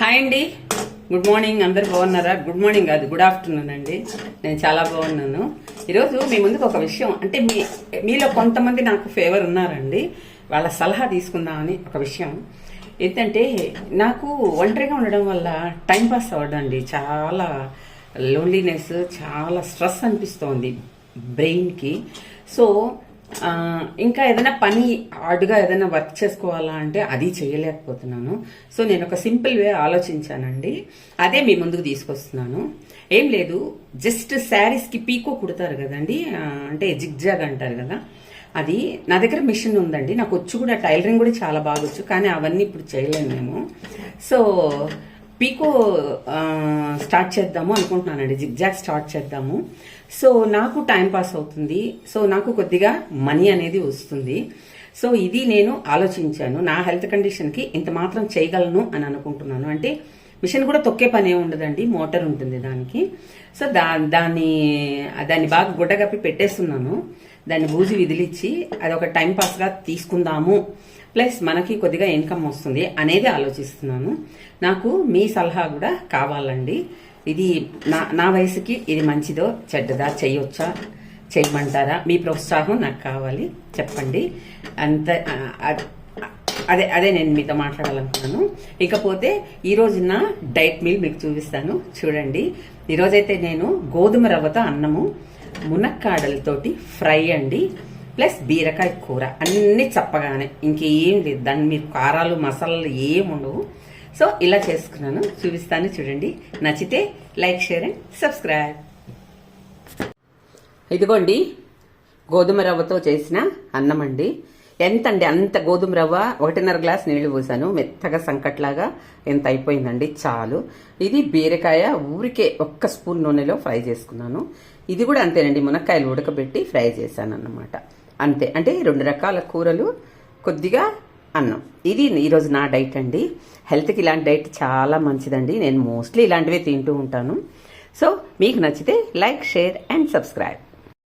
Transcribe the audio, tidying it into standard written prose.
Hi అండి, good morning. అందరు బాగున్నారా? గుడ్ మార్నింగ్ కాదు, గుడ్ ఆఫ్టర్నూన్ అండి. నేను చాలా బాగున్నాను. ఈరోజు మీ ముందుకు ఒక విషయం, అంటే మీలో కొంతమంది నాకు ఫేవర్ ఉన్నారండి, వాళ్ళ సలహా తీసుకుందామని ఒక విషయం. ఏంటంటే నాకు ఒంటరిగా ఉండడం వల్ల టైం పాస్ అవ్వడండి, చాలా లోన్లీనెస్, చాలా స్ట్రెస్ అనిపిస్తోంది బ్రెయిన్కి. సో ఇంకా ఏదైనా పని హార్డ్గా ఏదైనా వర్క్ చేసుకోవాలా అంటే అది చేయలేకపోతున్నాను. సో నేను ఒక సింపుల్ వే ఆలోచించానండి, అదే మీ ముందుకు తీసుకొస్తున్నాను. ఏం లేదు, జస్ట్ శారీస్కి పీకో కుడతారు కదండి, అంటే జిగ్జాగ్ అంటారు కదా, అది నా దగ్గర మిషన్ ఉందండి. నాకు వచ్చు కూడా, టైలరింగ్ కూడా చాలా బాగా వచ్చు, కానీ అవన్నీ ఇప్పుడు చేయలేము మేము. సో పీకో స్టార్ట్ చేద్దాము అనుకుంటున్నానండి, జిగ్జాగ్ స్టార్ట్ చేద్దాము. సో నాకు టైం పాస్ అవుతుంది, సో నాకు కొద్దిగా మనీ అనేది వస్తుంది. సో ఇది నేను ఆలోచించాను, నా హెల్త్ కండిషన్కి ఇంత మాత్రం చేయగలను అని అనుకుంటున్నాను. అంటే మిషన్ కూడా తొక్కే పనే ఉండదండి, మోటార్ ఉంటుంది దానికి. సో దాన్ని బాగా గుడ్డగప్పి పెట్టేస్తున్నాను, దాన్ని బూజి విదిలిచ్చి అది ఒక టైం పాస్గా తీసుకుందాము, ప్లస్ మనకి కొద్దిగా ఇన్కమ్ వస్తుంది అనేది ఆలోచిస్తున్నాను. నాకు మీ సలహా కూడా కావాలండి. ఇది నా వయసుకి ఇది మంచిదో చెడ్డదా, చేయొచ్చా, చేయమంటారా? మీ ప్రోత్సాహం నాకు కావాలి, చెప్పండి. అదే నేను మీతో మాట్లాడాలనుకున్నాను. ఇకపోతే ఈరోజు నా డైట్ మీల్ మీకు చూపిస్తాను, చూడండి. ఈరోజైతే నేను గోధుమ రవ్వతో అన్నము, మునక్కాడలతోటి ఫ్రై అండి, ప్లస్ బీరకాయ కూర, అన్ని చప్పగానే, ఇంకేం లేదు, దాన్ని మీరు కారాలు మసాలాలు ఏం ఉండవు. సో ఇలా చేసుకున్నాను, చూపిస్తాను, చూడండి. నచ్చితే లైక్, షేర్ అండ్ సబ్స్క్రైబ్. ఇదిగోండి గోధుమ రవ్వతో చేసిన అన్నం అండి. ఎంతండి, అంత గోధుమ రవ్వ 1.5 గ్లాస్ నీళ్లు పోసాను, మెత్తగా సంకట్లాగా ఎంత అయిపోయిందండి, చాలు. ఇది బీరకాయ ఊరికే 1 స్పూన్ నూనెలో ఫ్రై చేసుకున్నాను. ఇది కూడా అంతేనండి, మునక్కాయలు ఉడకబెట్టి ఫ్రై చేశాను అన్నమాట. అంతే, అంటే 2 రకాల కూరలు, కొద్దిగా అన్నం. ఇది ఈరోజు నా డైట్ అండి. హెల్త్కి ఇలాంటి డైట్ చాలా మంచిదండి, నేను మోస్ట్లీ ఇలాంటివే తింటూ ఉంటాను. సో మీకు నచ్చితే లైక్, షేర్ అండ్ సబ్స్క్రైబ్.